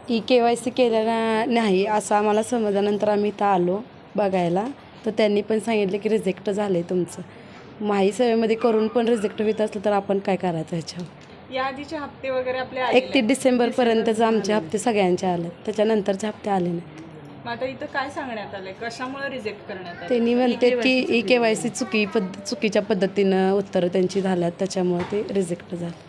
KYC केलेला नाही असं आम्हाला समजल्यानंतर आम्ही इथं आलो बघायला, तर त्यांनी पण सांगितलं की रिजेक्ट झालं आहे तुमचं. माही सेवेमध्ये करून पण रिजेक्ट होत असलं तर आपण काय करायचं ह्याच्यावर. या आधीचे हप्ते वगैरे आपले 31 डिसेंबरपर्यंतच आमचे हप्ते सगळ्यांचे आले, त्याच्यानंतरचे हप्ते आले नाही. मग आता इथं काय सांगण्यात आलंय, कशामुळे रिजेक्ट करण्यात आलं? त्यांनी म्हणते की KYC चुकीच्या पद्धतीनं उत्तरं त्यांची झाल्यात, त्याच्यामुळे ते रिजेक्ट झालं.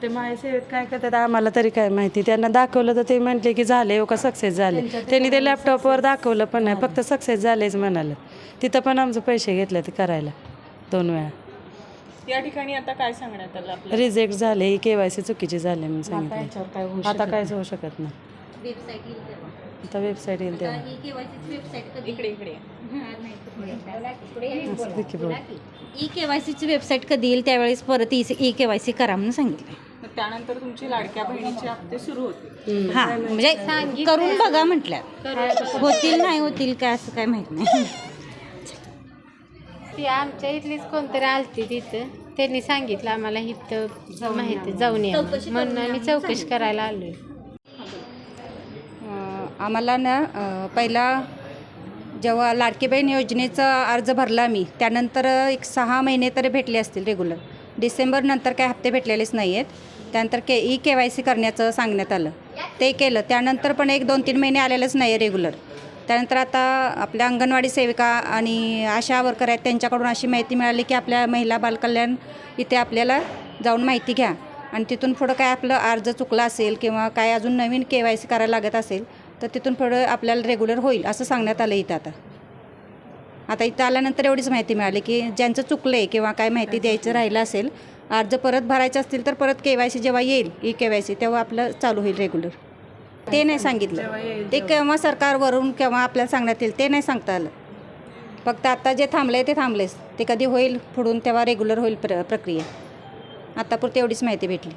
ते महासेवेत काय करतात आम्हाला तरी काय माहिती. त्यांना दाखवलं तर ते म्हटले की झाले का सक्सेस झाले. त्यांनी ते लॅपटॉपवर दाखवलं पण नाही, फक्त सक्सेस झालेच म्हणाले. तिथं पण आमचे पैसे घेतले ते करायला 2 वेळा. या ठिकाणी आता काय सांगण्यात आलं आपल्याला? रिजेक्ट झाले, KYC चुकीचे झाले म्हणून सांगितलं. आता काहीच होऊ शकत नाही. आता वेबसाईट येईल तेव्हा. इकडे KYCची वेबसाईट कधी येईल त्यावेळेस परत KYC करा म्हणून सांगितलं. मग त्यानंतर तुमची लाडक्या बहिणीचे हप्ते सुरू होतील. हां, म्हणजे करून बघा म्हटलं. होतील नाही होतील काय असं काय माहीत नाही. ती आमच्या इथलीच कोणतरी आलती तिथं, त्यांनी सांगितलं आम्हाला इथं माहिती जाऊन या म्हणून आम्ही चौकशी करायला आलोय. आम्हाला ना पहिला जेव्हा लाडकी बहीण योजनेचा अर्ज भरला मी, त्यानंतर एक 6 महिने तरी भेटले असतील रेग्युलर. डिसेंबरनंतर काय हप्ते भेटलेलेच नाही आहेत. त्यानंतर KYC करण्याचं सांगण्यात आलं, ते केलं. त्यानंतर पण 1-2-3 महिने आलेलंच नाही आहे रेग्युलर. त्यानंतर आता आपल्या अंगणवाडी सेविका आणि आशा वर्कर आहेत, त्यांच्याकडून अशी माहिती मिळाली की आपल्या महिला बालकल्याण इथे आपल्याला जाऊन माहिती घ्या आणि तिथून पुढं काय आपलं अर्ज चुकला असेल किंवा काय अजून नवीन KYC करायला लागत असेल तर तिथून पुढं आपल्याला रेग्युलर होईल असं सांगण्यात आलं इथं. आता इथं आल्यानंतर एवढीच माहिती मिळाली की ज्यांचं चुकलं आहे किंवा काय माहिती द्यायचं राहिलं असेल, अर्ज परत भरायचं असतील तर परत KYC जेव्हा येईल KYC तेव्हा आपलं चालू होईल रेग्युलर. ते नाही सांगितलं. ते केव्हा सरकारवरून केव्हा आपल्याला सांगण्यात येईल ते नाही सांगता आलं. फक्त आता जे थांबलं आहे ते थांबलेच. ते कधी होईल पुढून तेव्हा रेग्युलर होईल प्रक्रिया. आत्तापुरती एवढीच माहिती भेटली.